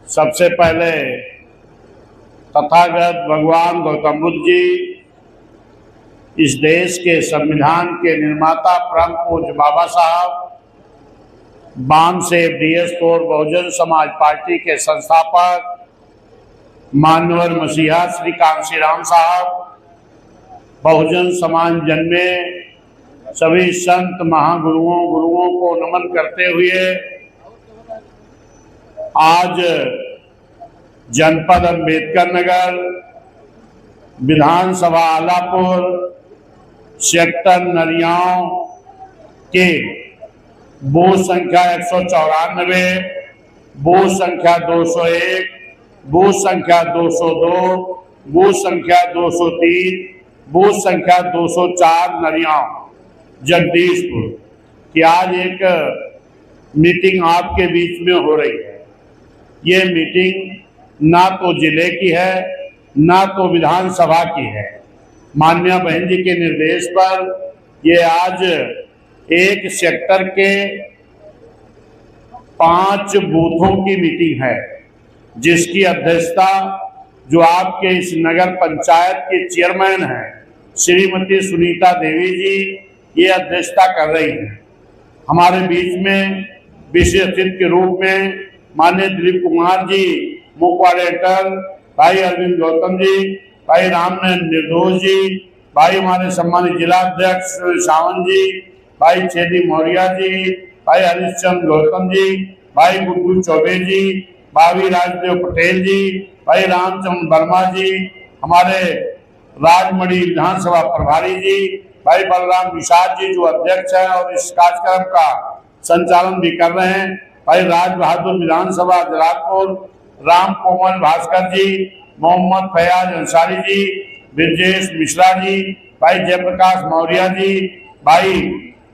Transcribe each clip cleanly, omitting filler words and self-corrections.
सबसे पहले तथागत भगवान गौतम बुद्ध जी, इस देश के संविधान के निर्माता परम पूज्य बाबा साहब, बाणसेव DS core Bahujan Samaj party के संस्थापक मान्यवर मसीहा श्री कांशी राम साहब, बहुजन समाज जन्मे सभी संत गुरुओं को नमन करते हुए आज जनपद अम्बेडकर नगर, विधानसभा आलापुर, सेक्टर नरियाव के बूथ संख्या 194, बूथ संख्या 201, बूथ संख्या 202, बूथ संख्या 203, बूथ संख्या 204 नरियाव जगदीशपुर की आज एक मीटिंग आपके बीच में हो रही है। ये मीटिंग ना तो जिले की है, ना तो विधानसभा की है। माननीय बहन जी के निर्देश पर ये आज एक सेक्टर के 5 बूथों की मीटिंग है, जिसकी अध्यक्षता जो आपके इस नगर पंचायत के चेयरमैन हैं श्रीमती सुनीता देवी जी, ये अध्यक्षता कर रही हैं। हमारे बीच में विशेष अतिथि के रूप में माननीय दिलीप कुमार जी, मुख्य भाई अरविंद गौतम जी, भाई रामनारायण निर्दोष जी, भाई हमारे सम्मानित जिला अध्यक्ष सावंत जी, भाई छेदी मौर्य जी, भाई हरिश्चंद्र गौतम जी, भाई गुड्डू चौबे जी, भाई राजदेव पटेल जी, भाई रामचंद्र वर्मा जी, हमारे राजमढ़ी विधानसभा प्रभारी जी, भाई बलराम निषाद जी जो अध्यक्ष है और इस कार्यक्रम का संचालन भी कर रहे हैं, भाई राज बहादुर विधानसभा जलालपुर, राम कोमल भास्कर जी, मोहम्मद फयाज अंसारी जी, ब्रजेश मिश्रा जी, भाई जयप्रकाश मौर्य जी, भाई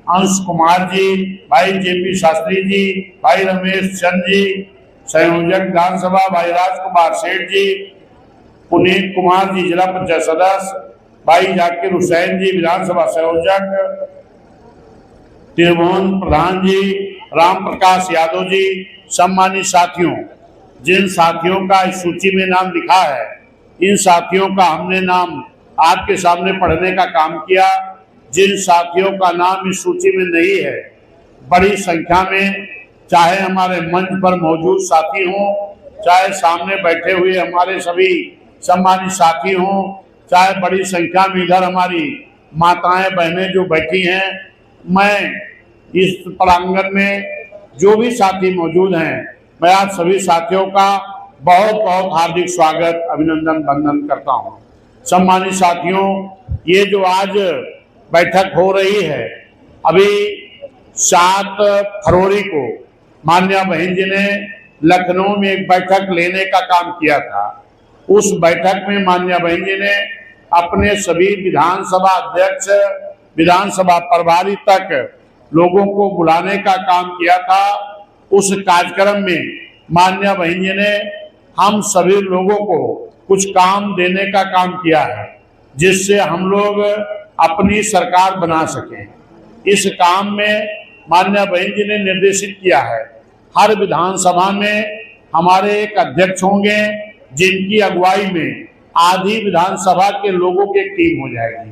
अंश कुमार जी, भाई जेपी शास्त्री जी, भाई रमेश चंद जी, संयोजक विधानसभा भाई राजकुमार सेठ जी, पुनीत कुमार जी जिला पंचायत सदस्य, भाई जाकिर हुसैन जी विधानसभा संयोजक, त्रिभुवन प्रधान जी, राम प्रकाश यादव जी। सम्मानित साथियों, जिन साथियों का इस सूची में नाम लिखा है, इन साथियों का हमने नाम आपके सामने पढ़ने का काम किया। जिन साथियों का नाम इस सूची में नहीं है, बड़ी संख्या में चाहे हमारे मंच पर मौजूद साथी हों, चाहे सामने बैठे हुए हमारे सभी सम्मानित साथी हों, चाहे बड़ी संख्या में इधर हमारी माताएं बहनें जो बैठी हैं, मैं इस प्रांगण में जो भी साथी मौजूद हैं, मैं आप सभी साथियों का बहुत बहुत हार्दिक स्वागत, अभिनंदन, वंदन करता हूं। सम्मानित साथियों, ये जो आज बैठक हो रही है, अभी 7 फरवरी को माननीय बहन जी ने लखनऊ में एक बैठक लेने का काम किया था। उस बैठक में माननीय बहन जी ने अपने सभी विधानसभा अध्यक्ष, विधानसभा प्रभारी तक लोगों को बुलाने का काम किया था। उस कार्यक्रम में माननीय बहन जी ने हम सभी लोगों को कुछ काम देने का काम किया है, जिससे हम लोग अपनी सरकार बना सकें। इस काम में माननीय बहन जी ने निर्देशित किया है, हर विधानसभा में हमारे एक अध्यक्ष होंगे, जिनकी अगुवाई में आधी विधानसभा के लोगों की एक टीम हो जाएगी।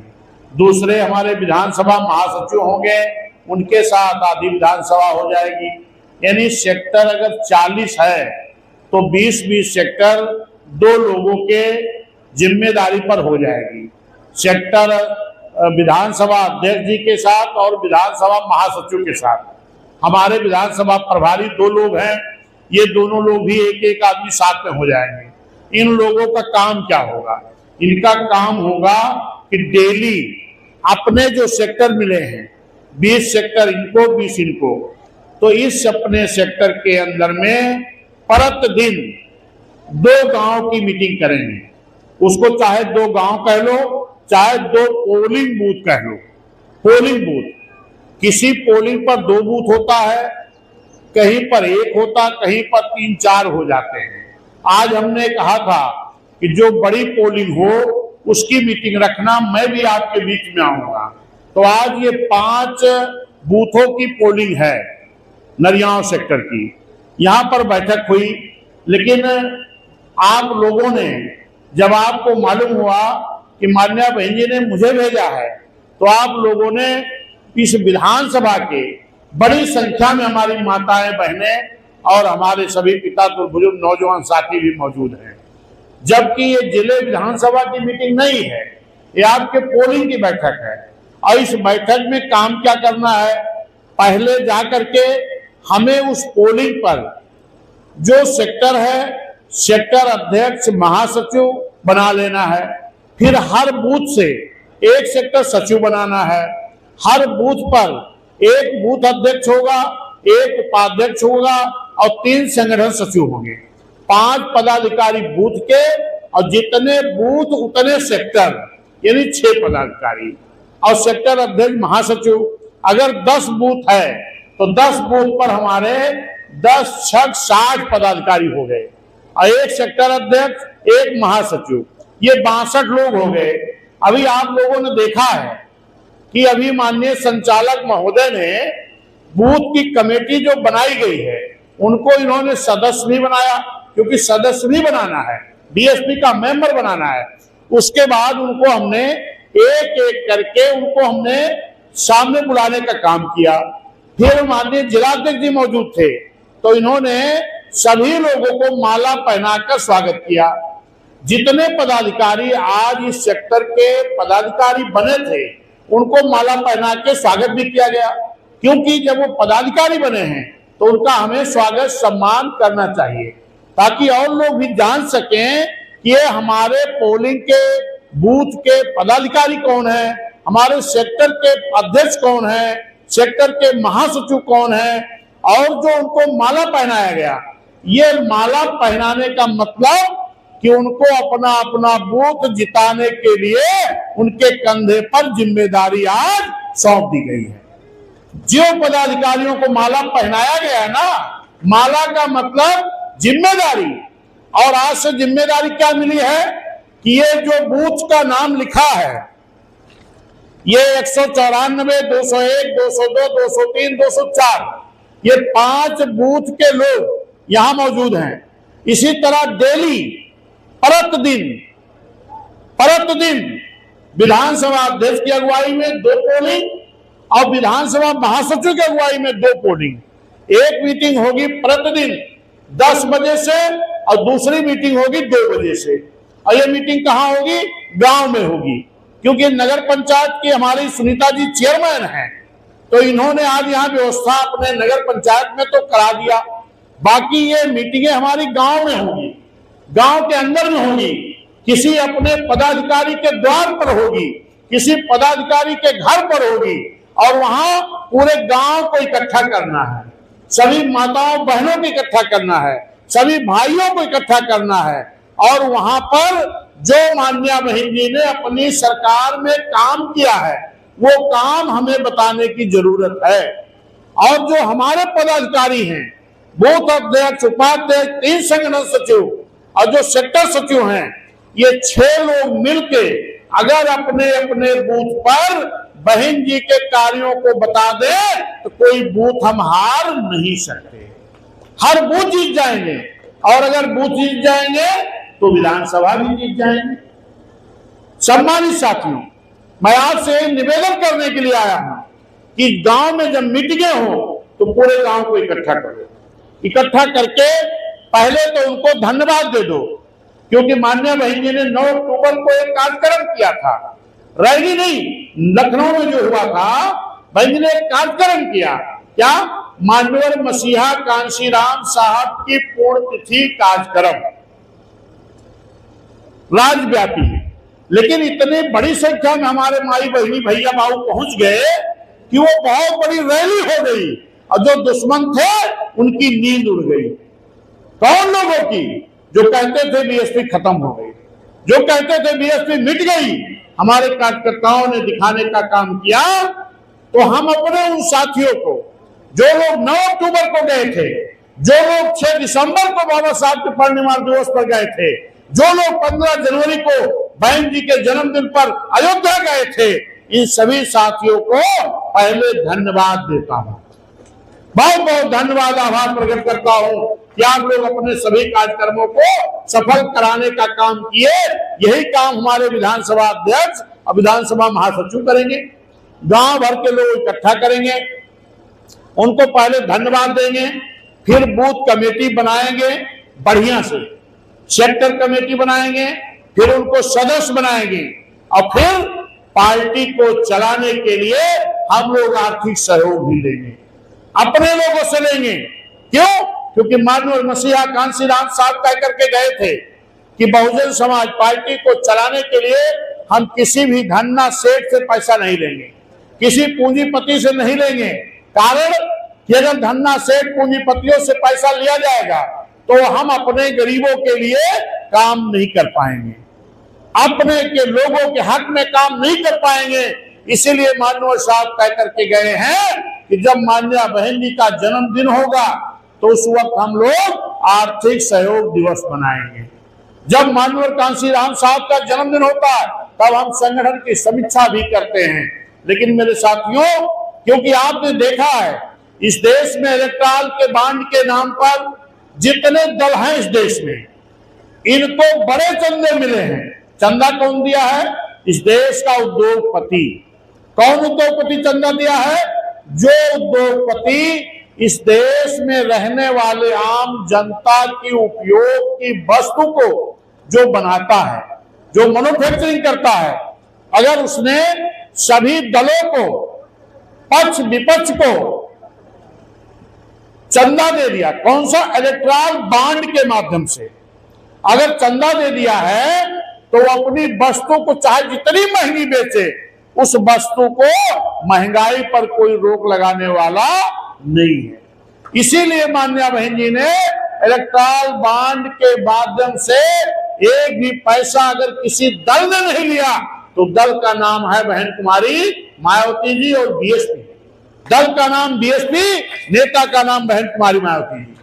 दूसरे हमारे विधानसभा महासचिव होंगे, उनके साथ आधी विधानसभा हो जाएगी। यानी सेक्टर अगर 40 है तो 20-20 सेक्टर 2 लोगों के जिम्मेदारी पर हो जाएगी। सेक्टर विधानसभा अध्यक्ष जी के साथ और विधानसभा महासचिव के साथ हमारे विधानसभा प्रभारी 2 लोग हैं, ये दोनों लोग भी एक आदमी साथ में हो जाएंगे। इन लोगों का काम क्या होगा? इनका काम होगा कि डेली अपने जो सेक्टर मिले हैं, 20 सेक्टर इनको, 20 इनको, तो इस अपने सेक्टर के अंदर में प्रतिदिन 2 गांव की मीटिंग करेंगे। उसको चाहे 2 गांव कह लो, चाहे 2 पोलिंग बूथ कह लो। पोलिंग बूथ, किसी पोलिंग पर 2 बूथ होता है, कहीं पर 1 होता, कहीं पर 3-4 हो जाते हैं। आज हमने कहा था कि जो बड़ी पोलिंग हो उसकी मीटिंग रखना, मैं भी आपके बीच में आऊंगा। तो आज ये 5 बूथों की पोलिंग है नरियाव सेक्टर की। यहाँ पर बैठक हुई, लेकिन आप लोगों ने, जब आपको मालूम हुआ कि मान्या बहन जी ने मुझे भेजा है, तो आप लोगों ने इस विधानसभा के बड़ी संख्या में हमारी माताएं बहनें और हमारे सभी पिता तो बुजुर्ग नौजवान साथी भी मौजूद हैं। जबकि ये जिले विधानसभा की मीटिंग नहीं है, ये आपके पोलिंग की बैठक है। और इस बैठक में काम क्या करना है, पहले जाकर के हमें उस पोलिंग पर जो सेक्टर है, सेक्टर अध्यक्ष महासचिव बना लेना है। फिर हर बूथ से एक सेक्टर सचिव बनाना है। हर बूथ पर एक बूथ अध्यक्ष होगा, एक उपाध्यक्ष होगा और 3 संगठन सचिव होंगे। 5 पदाधिकारी बूथ के और जितने बूथ उतने सेक्टर, यानी 6 पदाधिकारी और सेक्टर अध्यक्ष महासचिव। अगर 10 बूथ है तो 10 बूथ पर हमारे 10 6 60 पदाधिकारी हो गए और एक सेक्टर अध्यक्ष, एक महासचिव, ये 62 लोग हो गए। अभी आप लोगों ने देखा है कि अभी माननीय संचालक महोदय ने बूथ की कमेटी जो बनाई गई है उनको इन्होंने सदस्य भी बनाया, क्योंकि सदस्य भी बनाना है, बीएसपी का मेंबर बनाना है। उसके बाद उनको हमने एक एक करके उनको हमने सामने बुलाने का काम किया। फिर माननीय जिलाध्यक्ष जी मौजूद थे, तो इन्होंने सभी लोगों को माला पहनाकर स्वागत किया। जितने पदाधिकारी आज इस सेक्टर के पदाधिकारी बने थे उनको माला पहना के स्वागत भी किया गया, क्योंकि जब वो पदाधिकारी बने हैं तो उनका हमें स्वागत सम्मान करना चाहिए, ताकि और लोग भी जान सकें कि ये हमारे पोलिंग के बूथ के पदाधिकारी कौन है, हमारे सेक्टर के अध्यक्ष कौन है, सेक्टर के महासचिव कौन है। और जो उनको माला पहनाया गया, ये माला पहनाने का मतलब कि उनको अपना अपना बूथ जिताने के लिए उनके कंधे पर जिम्मेदारी आज सौंप दी गई है। जो पदाधिकारियों को माला पहनाया गया है ना, माला का मतलब जिम्मेदारी। और आज से जिम्मेदारी क्या मिली है कि ये जो बूथ का नाम लिखा है, ये 194, 201, 202, 203, 204, ये 5 बूथ के लोग यहां मौजूद हैं। इसी तरह डेली प्रतिदिन विधानसभा अध्यक्ष की अगुवाई में 2 पोलिंग और विधानसभा महासचिव की अगुवाई में 2 पोलिंग। एक मीटिंग होगी प्रतिदिन 10 बजे से और दूसरी मीटिंग होगी 2 बजे से। और ये मीटिंग कहाँ होगी? गांव में होगी, क्योंकि नगर पंचायत की हमारी सुनीता जी चेयरमैन हैं, तो इन्होंने आज यहाँ व्यवस्था अपने नगर पंचायत में तो करा दिया। बाकी ये मीटिंगें हमारी गांव में होगी, गांव के अंदर में होगी, किसी अपने पदाधिकारी के द्वार पर होगी, किसी पदाधिकारी के घर पर होगी और वहां पूरे गांव को इकट्ठा करना है, सभी माताओं बहनों को इकट्ठा करना है, सभी भाइयों को इकट्ठा करना है। और वहां पर जो मान्या बहन जी ने अपनी सरकार में काम किया है वो काम हमें बताने की जरूरत है। और जो हमारे पदाधिकारी हैं, बूथ अध्यक्ष, उपाध्यक्ष, 3 संगठन सचिव और जो सेक्टर सचिव हैं, ये 6 लोग मिलके अगर अपने अपने बूथ पर बहन जी के कार्यों को बता दे तो कोई बूथ हम हार नहीं सकते, हर बूथ जीत जाएंगे। और अगर बूथ जीत जाएंगे तो विधानसभा भी जीत जाएंगे। सम्मानित साथियों, मैं आपसे निवेदन करने के लिए आया हूं कि गांव में जब मीटिंगें हो तो पूरे गांव को इकट्ठा करो, इकट्ठा करके पहले तो उनको धन्यवाद दे दो, क्योंकि माननीय बहन जी ने 9 अक्टूबर को एक कार्यक्रम किया था, रैली नहीं, लखनऊ में जो हुआ था, बहन जी ने एक कार्यक्रम किया। क्या? मान्यवर मसीहा कांशीराम साहब की पुण्यतिथि कार्यक्रम, राज्यव्यापी। लेकिन इतनी बड़ी संख्या में हमारे माई बहनी भैया भाऊ पहुंच गए कि वो बहुत बड़ी रैली हो गई और जो दुश्मन थे उनकी नींद उड़ गई। कौन लोगों की? जो कहते थे बीएसपी खत्म हो गई, जो कहते थे बीएसपी मिट गई, हमारे कार्यकर्ताओं ने दिखाने का काम किया। तो हम अपने उन साथियों को, जो लोग 9 अक्टूबर को गए थे, जो लोग 6 दिसंबर को बाबा साहब के परिनिर्वाण दिवस पर गए थे, जो लोग 15 जनवरी को बहन जी के जन्मदिन पर अयोध्या गए थे, इन सभी साथियों को पहले धन्यवाद देता हूं। बहुत बहुत धन्यवाद, आभार प्रकट करता हूं कि आप लोग अपने सभी कार्यक्रमों को सफल कराने का काम किए। यही काम हमारे विधानसभा अध्यक्ष और विधानसभा महासचिव करेंगे। गांव भर के लोग इकट्ठा करेंगे, उनको पहले धन्यवाद देंगे, फिर बूथ कमेटी बनाएंगे, बढ़िया से सेक्टर कमेटी बनाएंगे, फिर उनको सदस्य बनाएंगे और फिर पार्टी को चलाने के लिए हम लोग आर्थिक सहयोग भी लेंगे, अपने लोगों से लेंगे। क्यों? क्योंकि माननीय मसीहा कांशीराम साहब कह करके गए थे कि बहुजन समाज पार्टी को चलाने के लिए हम किसी भी धन्ना सेठ से पैसा नहीं लेंगे, किसी पूंजीपति से नहीं लेंगे। कारण कि अगर धन्ना सेठ पूंजीपतियों से पैसा लिया जाएगा तो हम अपने गरीबों के लिए काम नहीं कर पाएंगे, अपने के लोगों के हक में काम नहीं कर पाएंगे। इसीलिए माननीय साहब कह करके गए हैं कि जब मान्या बहन जी का जन्मदिन होगा तो उस वक्त हम लोग आर्थिक सहयोग दिवस मनाएंगे। जब माननीय कांशीराम साहब का जन्मदिन होता है तब हम संगठन की समीक्षा भी करते हैं। लेकिन मेरे साथियों, क्योंकि आपने देखा है इस देश में इलेक्ट्रल के बांड के नाम पर जितने दल हैं इस देश में, इनको बड़े चंदे मिले हैं। चंदा कौन दिया है? इस देश का उद्योगपति। कौन उद्योगपति चंदा दिया है? जो उद्योगपति इस देश में रहने वाले आम जनता की उपयोग की वस्तु को जो बनाता है, जो मैन्युफैक्चरिंग करता है, अगर उसने सभी दलों को, पक्ष विपक्ष को चंदा दे दिया, कौन सा? इलेक्ट्रल बांड के माध्यम से अगर चंदा दे दिया है तो अपनी वस्तु को चाहे जितनी महंगी बेचे, उस वस्तु को महंगाई पर कोई रोक लगाने वाला नहीं है। इसीलिए मान्या बहन जी ने इलेक्ट्रल बांड के माध्यम से एक भी पैसा अगर किसी दल ने नहीं लिया तो दल का नाम है बहन कुमारी मायावती जी और बीएसपी। दल का नाम बीएसपी, नेता का नाम बहन कुमारी मायावती जी।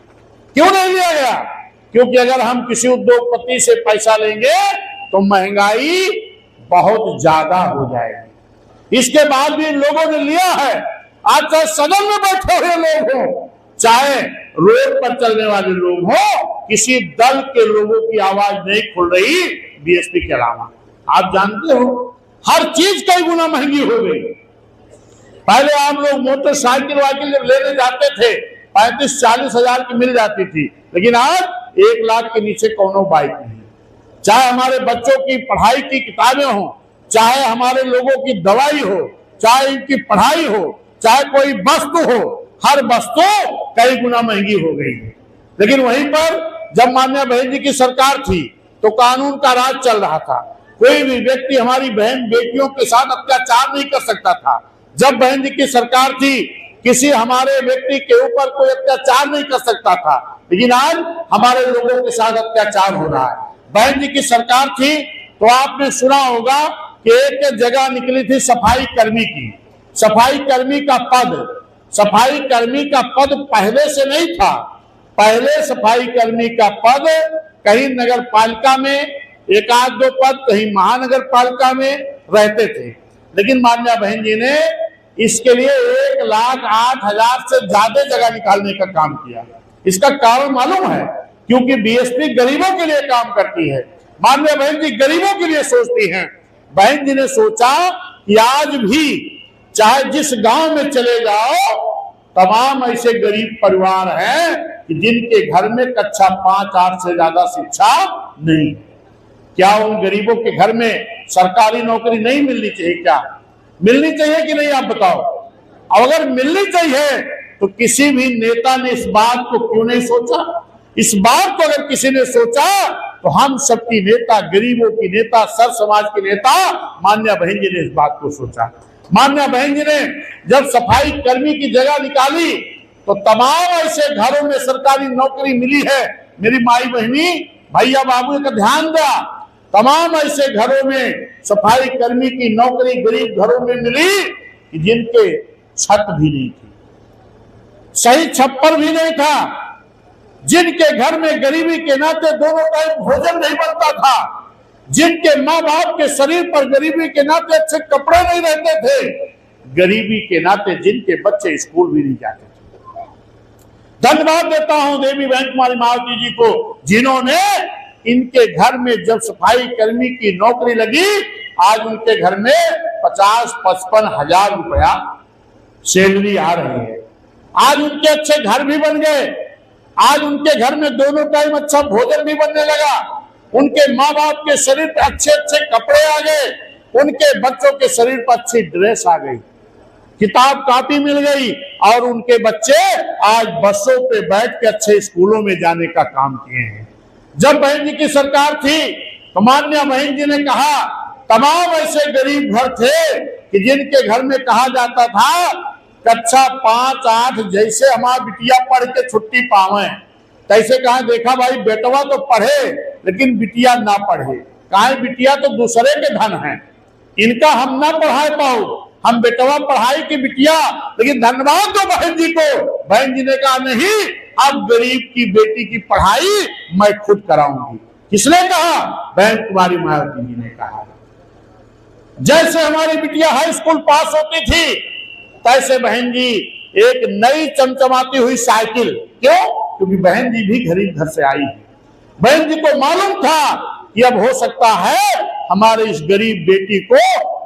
क्यों नहीं लिया गया? क्योंकि अगर हम किसी उद्योगपति से पैसा लेंगे तो महंगाई बहुत ज्यादा हो जाएगी। इसके बाद भी लोगों ने लिया है। आज चाहे सदन में बैठे हुए लोग हो, चाहे रोड पर चलने वाले लोग हो, किसी दल के लोगों की आवाज नहीं खुल रही बीएसपी के अलावा। आप जानते हो हर चीज कई गुना महंगी हो गई। पहले आप लोग मोटरसाइकिल वाइकिल जब लेने जाते थे 35-40 हजार की मिल जाती थी, लेकिन आज 1 लाख के नीचे कोनो बाइक नहीं। चाहे हमारे बच्चों की पढ़ाई की किताबें हो, चाहे हमारे लोगों की दवाई हो, चाहे इनकी पढ़ाई हो, चाहे कोई वस्तु हो, हर वस्तु कई गुना महंगी हो गई है। लेकिन वहीं पर जब मान्या बहन जी की सरकार थी तो कानून का राज चल रहा था। कोई भी व्यक्ति हमारी बहन बेटियों के साथ अत्याचार नहीं कर सकता था। जब बहन जी की सरकार थी किसी हमारे व्यक्ति के ऊपर कोई अत्याचार नहीं कर सकता था। लेकिन आज हमारे लोगों के साथ अत्याचार हो रहा है। बहन जी की सरकार थी तो आपने सुना होगा कि एक जगह निकली थी सफाई कर्मी की, सफाई कर्मी का पद। सफाई कर्मी का पद पहले से नहीं था। पहले सफाई कर्मी का पद कहीं नगर पालिका में 1-2 पद, कहीं महानगर पालिका में रहते थे। लेकिन मान्या बहन जी ने इसके लिए 1,08,000 से ज्यादा जगह निकालने का काम किया। इसका कारण मालूम है? क्योंकि बीएसपी गरीबों के लिए काम करती है। मान्या बहन जी गरीबों के लिए सोचती हैं। बहन जी ने सोचा कि आज भी चाहे जिस गांव में चले जाओ, तमाम ऐसे गरीब परिवार हैं कि जिनके घर में कक्षा 5-8 से ज्यादा शिक्षा नहीं। क्या उन गरीबों के घर में सरकारी नौकरी नहीं मिलनी चाहिए? क्या मिलनी चाहिए कि नहीं? आप बताओ। अगर मिलनी चाहिए तो किसी भी नेता ने इस बात को क्यों नहीं सोचा? इस बात को अगर किसी ने सोचा तो हम सबकी नेता, गरीबों की नेता, सर्व समाज की नेता मान्या बहन जी ने इस बात को सोचा। मान्या बहन जी ने जब सफाई कर्मी की जगह निकाली तो तमाम ऐसे घरों में सरकारी नौकरी मिली है। मेरी माई बहनी, भैया बाबू का ध्यान दिया, तमाम ऐसे घरों में सफाई कर्मी की नौकरी गरीब घरों में मिली कि जिनके छत भी नहीं थी, सही छप्पर भी नहीं था, जिनके घर में गरीबी के नाते दोनों टाइम भोजन नहीं बनता था, जिनके माँ बाप के शरीर पर गरीबी के नाते अच्छे कपड़े नहीं रहते थे, गरीबी के नाते जिनके बच्चे स्कूल भी नहीं जाते थे। धन्यवाद देता हूं देवी बहन कुमारी मायावती जी को, जिन्होंने इनके घर में जब सफाई कर्मी की नौकरी लगी, आज उनके घर में 50-55 हजार रुपया सैलरी आ रही है। आज उनके अच्छे घर भी बन गए, आज उनके घर में दोनों टाइम अच्छा भोजन भी बनने लगा, उनके माँ बाप के शरीर पे अच्छे अच्छे कपड़े आ गए, उनके बच्चों के शरीर पर अच्छी ड्रेस आ गई, किताब कापी मिल गई, और उनके बच्चे आज बसों पे बैठ के अच्छे स्कूलों में जाने का काम किए हैं। जब बहन जी की सरकार थी तो माननीय बहन जी ने कहा, तमाम ऐसे गरीब घर थे कि जिनके घर में कहा जाता था कक्षा 5-8 जैसे हमारा बिटिया पढ़ के छुट्टी पावे, तैसे कहा देखा भाई बेटवा तो पढ़े लेकिन बिटिया ना पढ़े, कहा बिटिया तो दूसरे के धन है, इनका हम ना पढ़ा पाओ, हम बेटवा पढ़ाई की बिटिया, लेकिन धन्यवाद दो बहन जी को। बहन जी ने कहा नहीं, अब गरीब की बेटी की पढ़ाई मैं खुद कराऊंगी। किसने कहा? बहन कुमारी मायावती जी ने कहा। जैसे हमारी बिटिया हाई स्कूल पास होती थी, तैसे बहन जी एक नई चमचमाती हुई साइकिल, क्यों? क्योंकि बहन जी भी गरीब घर से आई है। बहन जी को मालूम था कि अब हो सकता है हमारे इस गरीब बेटी को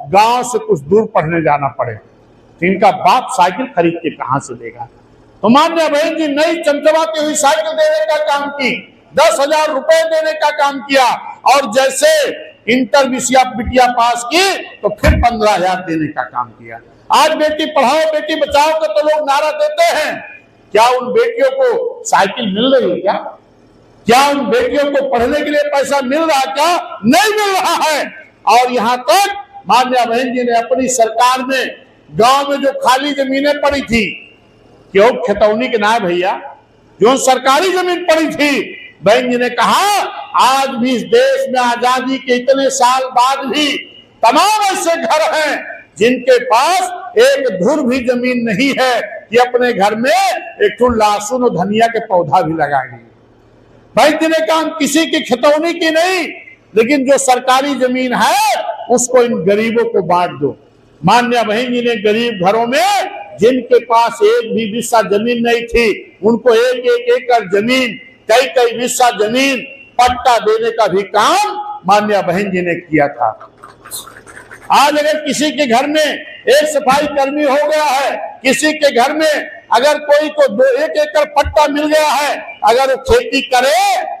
गांव से कुछ दूर पढ़ने जाना पड़े, तो इनका बाप साइकिल खरीद के कहां से देगा? तो मान्य बहन जी नई चमचमाती हुई साइकिल देने का काम की, 10,000 रुपए देने का काम किया, और जैसे इंटर बिटिया पास की तो फिर 15,000 देने का काम किया। आज बेटी पढ़ाओ बेटी बचाओ का तो लोग नारा देते हैं, क्या उन बेटियों को साइकिल मिल रही है? क्या उन बेटियों को पढ़ने के लिए पैसा मिल रहा है? क्या नहीं मिल रहा है। और यहाँ तक मान्य बहन जी ने अपनी सरकार में गांव में जो खाली जमीनें पड़ी थी, क्यों खतौनी के ना भैया, जो सरकारी जमीन पड़ी थी, बहन जी ने कहा आज भी इस देश में आजादी के इतने साल बाद भी तमाम ऐसे घर हैं जिनके पास एक धुर भी जमीन नहीं है कि अपने घर में एक तो लहसुन और धनिया के पौधा भी लगाएंगे। बहन जी ने कहा किसी की खतौनी की नहीं, लेकिन जो सरकारी जमीन है उसको इन गरीबों को बांट दो। मान्य बहन जी ने गरीब घरों में जिनके पास एक भी हिस्सा जमीन नहीं थी, उनको एक एकड़ जमीन, कई हिस्सा जमीन पट्टा देने का भी काम मान्य बहन जी ने किया था। आज अगर किसी के घर में एक सफाई कर्मी हो गया है, किसी के घर में अगर कोई को 1 एकड़ पट्टा मिल गया है, अगर वो खेती करे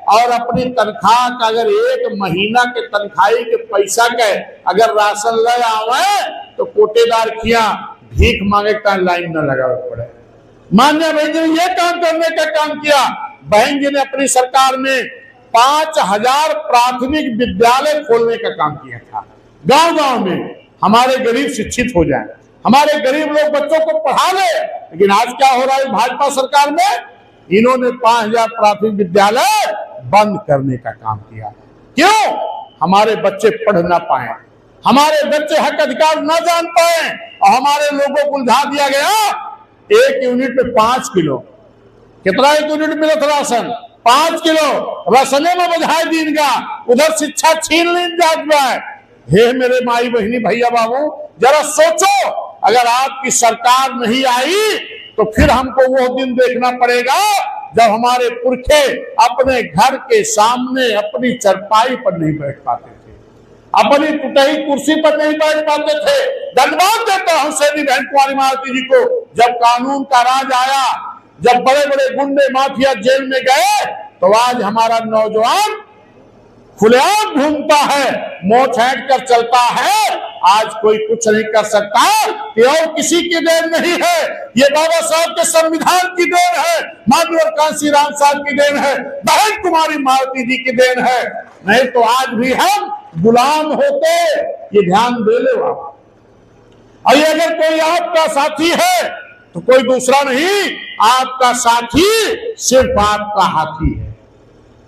और अपनी तनख्वाह का अगर 1 महीना के तनख्वाही के पैसा के अगर राशन ले आवे तो कोटेदार किया भीख मांगे का लाइन न लगावे पड़े। मान्य बहन जी ने यह काम करने का काम किया। बहन जी ने अपनी सरकार में 5,000 प्राथमिक विद्यालय खोलने का काम किया था। गांव-गांव में हमारे गरीब शिक्षित हो जाएं, हमारे गरीब लोग बच्चों को पढ़ा ले। लेकिन आज क्या हो रहा है भाजपा सरकार में, इन्होंने 5,000 प्राथमिक विद्यालय बंद करने का काम किया। क्यों? हमारे बच्चे पढ़ ना पाए, हमारे बच्चे हक अधिकार ना जान पाए, और हमारे लोगों को उलझा दिया गया। 1 यूनिट में 5 किलो, कितना 1 यूनिट मिला था राशन? 5 किलो राशने में बधाई दिन का, उधर शिक्षा छीन लीन जात है। हे मेरे माई बहनी भैया बाबू, जरा सोचो, अगर आपकी सरकार नहीं आई तो फिर हमको वो दिन देखना पड़ेगा जब हमारे पुरखे अपने घर के सामने अपनी चरपाई पर नहीं बैठ पाते थे, अपनी टूटी कुर्सी पर नहीं बैठ पाते थे। धन्यवाद देता हूं सेनी बहन कुमारी मायावती जी को, जब कानून का राज आया, जब बड़े बड़े गुंडे माफिया जेल में गए, तो आज हमारा नौजवान खुलेआम घूमता है, मोह छेड़ कर चलता है। आज कोई कुछ नहीं कर सकता, ये और किसी की देन नहीं है, ये बाबा साहब के संविधान की देन है, माननीय कांशीराम साहब की देन है, बहन कुमारी मायावती जी की देन है। नहीं तो आज भी हम गुलाम होते, ये ध्यान दे ले। और अगर कोई आपका साथी है तो कोई दूसरा नहीं, आपका साथी सिर्फ आपका हाथी है,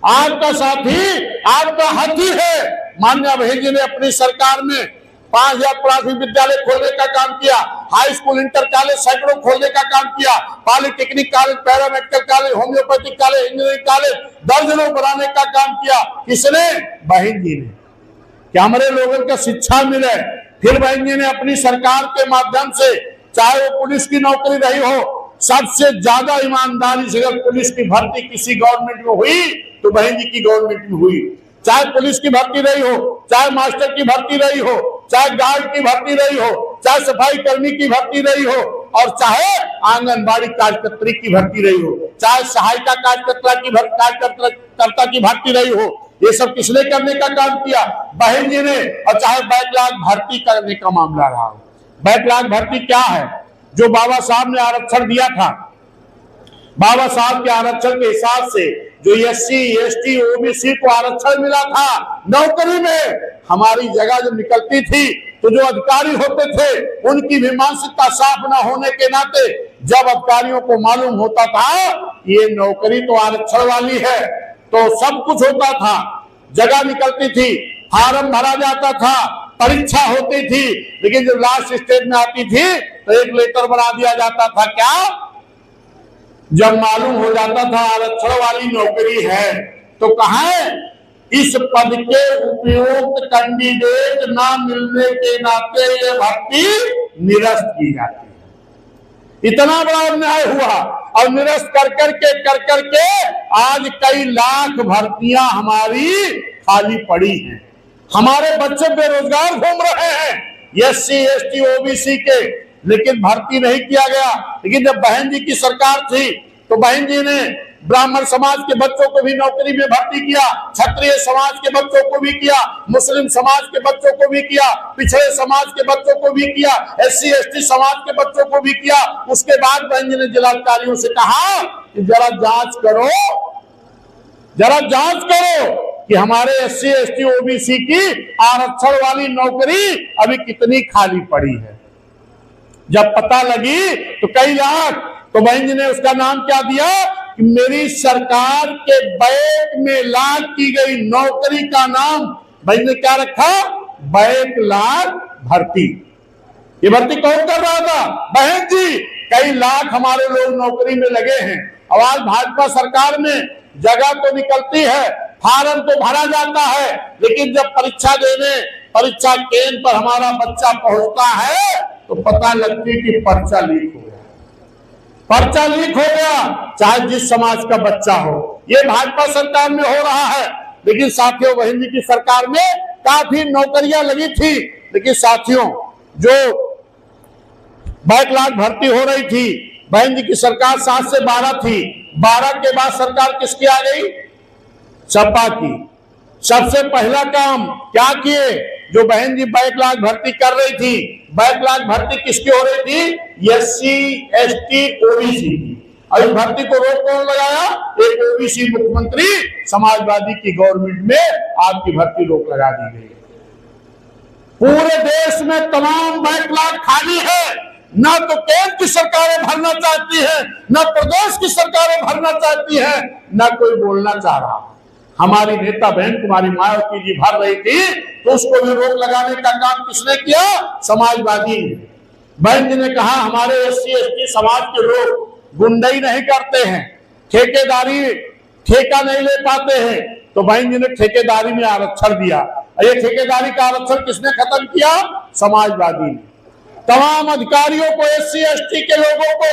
आपका साथी आपका हाथी है। मान्य बहन जी ने अपनी सरकार में 5,000 प्राथमिक विद्यालय खोलने का काम किया, हाई स्कूल इंटर कॉलेज सैकड़ों खोलने का काम किया, polytechnic college, paramedical college, homeopathic college, engineering college दर्जनों बनाने का काम किया। किसने? बहन जी ने, कि हमारे लोगों को शिक्षा मिले। फिर बहन जी ने अपनी सरकार के माध्यम से, चाहे वो पुलिस की नौकरी रही हो, सबसे ज्यादा ईमानदारी से अगर पुलिस की भर्ती किसी गवर्नमेंट में हुई तो बहन जी की गवर्नमेंट में हुई। चाहे पुलिस की भर्ती रही हो, चाहे मास्टर की भर्ती रही हो, चाहे गार्ड की भर्ती रही हो, चाहे सफाई कर्मी की भर्ती रही हो, और चाहे आंगनबाड़ी कार्यकर्त्री की भर्ती रही हो, चाहे सहायिका कार्यकर्ता की भर्ती रही हो, ये सब किसने करने का काम किया? बहन जी ने। और चाहे बैकलॉग भर्ती करने का मामला रहा हो। बैकलॉग भर्ती क्या है? जो बाबा साहब ने आरक्षण दिया था, बाबा साहब के आरक्षण के हिसाब से जो SC ST OBC को आरक्षण मिला था नौकरी में, हमारी जगह जब निकलती थी तो जो अधिकारी होते थे उनकी भी मानसिकता साफ न होने के नाते जब अधिकारियों को मालूम होता था ये नौकरी तो आरक्षण वाली है तो सब कुछ होता था, जगह निकलती थी, फार्म भरा जाता था, परीक्षा होती थी, लेकिन जब लास्ट स्टेज में आती थी तो एक लेटर बना दिया जाता था। क्या? जब मालूम हो जाता था आरक्षण वाली नौकरी है तो कहा इस पद के उपयुक्त कैंडिडेट ना मिलने के नाते ये भर्ती निरस्त की जाती है। इतना बड़ा अन्याय हुआ और निरस्त कर करके आज कई लाख भर्तियां हमारी खाली पड़ी हैं। हमारे बच्चे बेरोजगार घूम रहे हैं SC ST OBC के, लेकिन भर्ती नहीं किया गया। लेकिन जब बहन जी की सरकार थी तो बहन जी ने ब्राह्मण समाज के बच्चों को भी नौकरी में भर्ती किया, क्षत्रिय समाज के बच्चों को भी किया, मुस्लिम समाज के बच्चों को भी किया, पिछड़े समाज के बच्चों को भी किया, SC ST समाज के बच्चों को भी किया। उसके बाद बहन जी ने जिलाधिकारियों से कहा कि जरा जांच करो कि हमारे SC ST OBC की आरक्षण वाली नौकरी अभी कितनी खाली पड़ी है। जब पता लगी तो कई लाख, तो बहन जी ने उसका नाम क्या दिया कि मेरी सरकार के बैक में लाग की गई नौकरी का नाम बहन ने क्या रखा? बैकलॉग भर्ती। ये भर्ती कौन कर रहा था? बहन जी। कई लाख हमारे लोग नौकरी में लगे हैं। और आज भाजपा सरकार में जगह तो निकलती है, फार्म तो भरा जाता है, लेकिन जब परीक्षा देने परीक्षा केंद्र पर हमारा बच्चा पहुंचता है तो पता लगती कि पर्चा लीक हो गया, चाहे जिस समाज का बच्चा हो। ये भाजपा सरकार में हो रहा है। लेकिन साथियों, बहन जी की सरकार में काफी नौकरियां लगी थी, लेकिन साथियों जो बैकलॉग भर्ती हो रही थी, बहन जी की सरकार 7 से 12 थी। 12 के बाद सरकार किसकी आ गई? सपा की। सबसे पहला काम क्या किए? जो बहन जी बैकलॉग भर्ती कर रही थी, बैकलॉग भर्ती किसकी हो रही थी? SC ST OBC की। और इस भर्ती को रोक कौन लगाया? एक OBC मुख्यमंत्री, समाजवादी की गवर्नमेंट में आपकी भर्ती रोक लगा दी गई। पूरे देश में तमाम बैकलॉग खाली है, न तो केंद्र की सरकारें भरना चाहती है, न प्रदेश की सरकारें भरना चाहती है, न कोई बोलना चाह रहा। हमारी नेता बहन कुमारी मायावती जी भर रही थी तो उसको भी रोक लगाने का काम किसने किया? समाजवादी ने। बहन जी ने कहा हमारे SC ST समाज के लोग गुंडाई नहीं करते हैं, ठेका नहीं ले पाते हैं, तो बहन जी ने ठेकेदारी में आरक्षण दिया। ये ठेकेदारी का आरक्षण किसने खत्म किया? समाजवादी ने। तमाम अधिकारियों को SC ST के लोगों को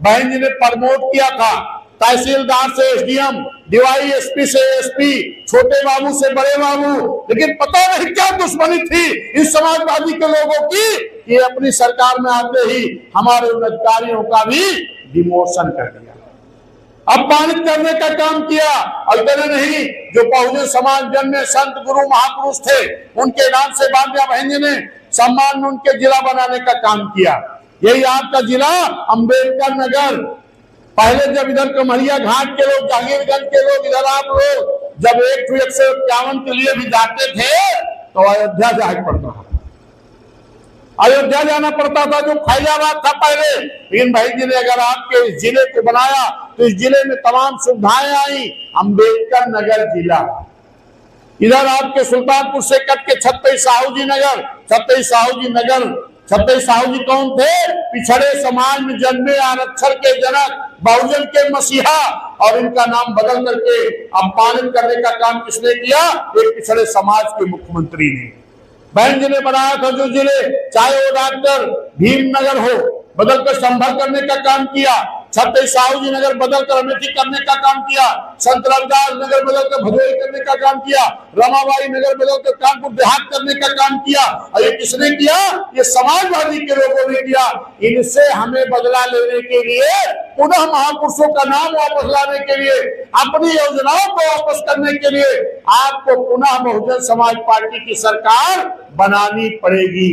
बहन जी ने प्रमोट किया था, तहसीलदार से SDM, DYSP से SP, छोटे बाबू से बड़े बाबू। लेकिन पता नहीं क्या दुश्मनी थी इस समाजवादी के लोगों की कि अपनी सरकार में आते ही हमारे उन अधिकारियों का भी डिमोशन कर दिया, अपमानित करने का काम किया। और इतने नहीं, जो बहुजन समाज जन्मे संत गुरु महापुरुष थे उनके नाम से बांधिया बहन जी ने सम्मान में उनके जिला बनाने का काम किया। यही आपका जिला अंबेडकर नगर। पहले जब इधर कमरिया घाट के लोग, जहांगीरगंज के लोग, इधर आप लोग जब 151 के लिए भी जाते थे तो अयोध्या जाना पड़ता था, अयोध्या जाना पड़ता था जो फैजाबाद था पहले। लेकिन भाई जी ने अगर आपके इस जिले को बनाया तो इस जिले में तमाम सुविधाएं आई। अंबेडकर नगर जिला, इधर आपके सुल्तानपुर से कट के छत्तीस साहू जी नगर। छत्तीस साहू जी कौन थे? पिछड़े समाज में जन्मे, आरक्षण के जनक, बहुजन के मसीहा। और इनका नाम बदल करके अपमानित करने का काम किसने किया? एक पिछड़े समाज के मुख्यमंत्री ने। बहन जी ने बनाया था जो जिले, चाहे वो डॉक्टर भीमनगर हो, बदलकर संभल करने का काम किया। छत्तीस साहू जी नगर बदल कर अमेठी करने का काम किया, संत रविदास नगर बदल कर भदोही करने का काम किया, रमाबाई नगर बदल कर कानपुर देहात करने का काम किया। और ये किसने किया? ये समाजवादी के लोगों ने किया। इनसे हमें बदला लेने के लिए, पुनः महापुरुषों का नाम वापस लाने के लिए, अपनी योजनाओं को वापस करने के लिए आपको पुनः बहुजन समाज पार्टी की सरकार बनानी पड़ेगी।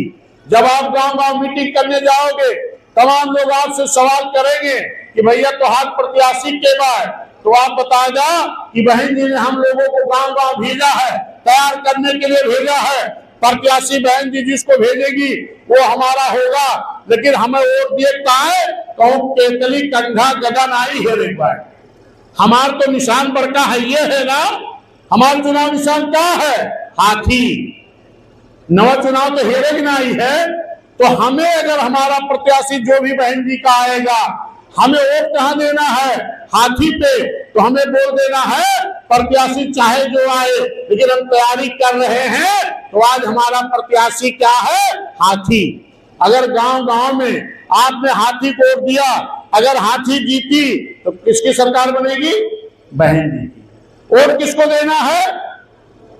जब आप गांव गांव मीटिंग करने जाओगे, तमाम लोग आपसे सवाल करेंगे कि भैया तो हाथ प्रत्याशी के बाद, तो आप बताएगा कि बहन जी ने हम लोगों को गांव गांव भेजा है, तैयार करने के लिए भेजा है। प्रत्याशी बहन जी जिसको भेजेगी वो हमारा होगा, लेकिन हमें वोट दिए है कहूं केतली कंधा गदा नाई हेरे पाए। हमार तो निशान बड़का है, ये है ना हमारा चुनाव निशान क्या है? हाथी। नवा चुनाव तो हेरे की नाई है। तो हमें अगर हमारा प्रत्याशी जो भी बहन जी का आएगा, हमें वोट कहां देना है? हाथी पे। तो हमें बोल देना है प्रत्याशी चाहे जो आए, लेकिन हम तैयारी कर रहे हैं। तो आज हमारा प्रत्याशी क्या है? हाथी। अगर गांव गांव में आपने हाथी को वोट दिया, अगर हाथी जीती तो किसकी सरकार बनेगी? बहन जी की। वोट किसको देना है?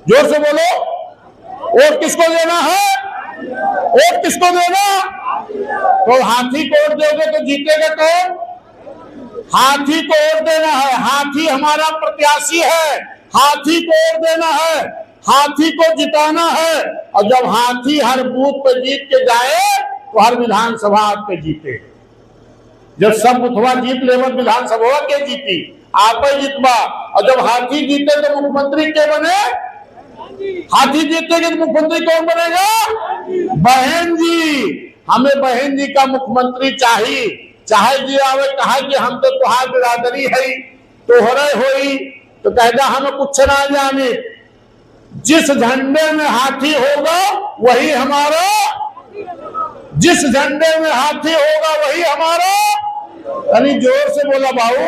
जोर से बोलो, वोट किसको देना है? वोट किसको देना? तो हाथी को वोट दोगे तो जीतेगा कौन? हाथी को वोट देना है। हाथी हमारा प्रत्याशी है, हाथी को वोट देना है, हाथी को जिताना है। और जब हाथी हर बूथ पे जीत के जाए तो हर विधानसभा आप पे जीते। जब सब बुथवा जीत ले, विधानसभा के जीती आप जीतवा। और जब हाथी जीते तो मुख्यमंत्री के बने? हाथी जीतेगा तो मुख्यमंत्री कौन बनेगा? बहन जी। हमें बहन जी का मुख्यमंत्री चाहिए। चाहे जी आवे कहा कि हम तो तुहार बिरादरी है, तोहरे होई, तो कहता हमें कुछ ना जाने। जिस झंडे में हाथी होगा वही हमारा, जिस झंडे में हाथी होगा वही हमारा। यानी जोर से बोला बाबू,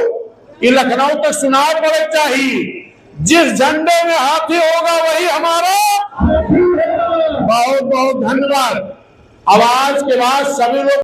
ये लखनऊ तक सुनाव पड़े चाहिए। जिस झंडे में हाथी होगा वही हमारा। बहुत बहुत धन्यवाद। अब आज के बाद सभी लोग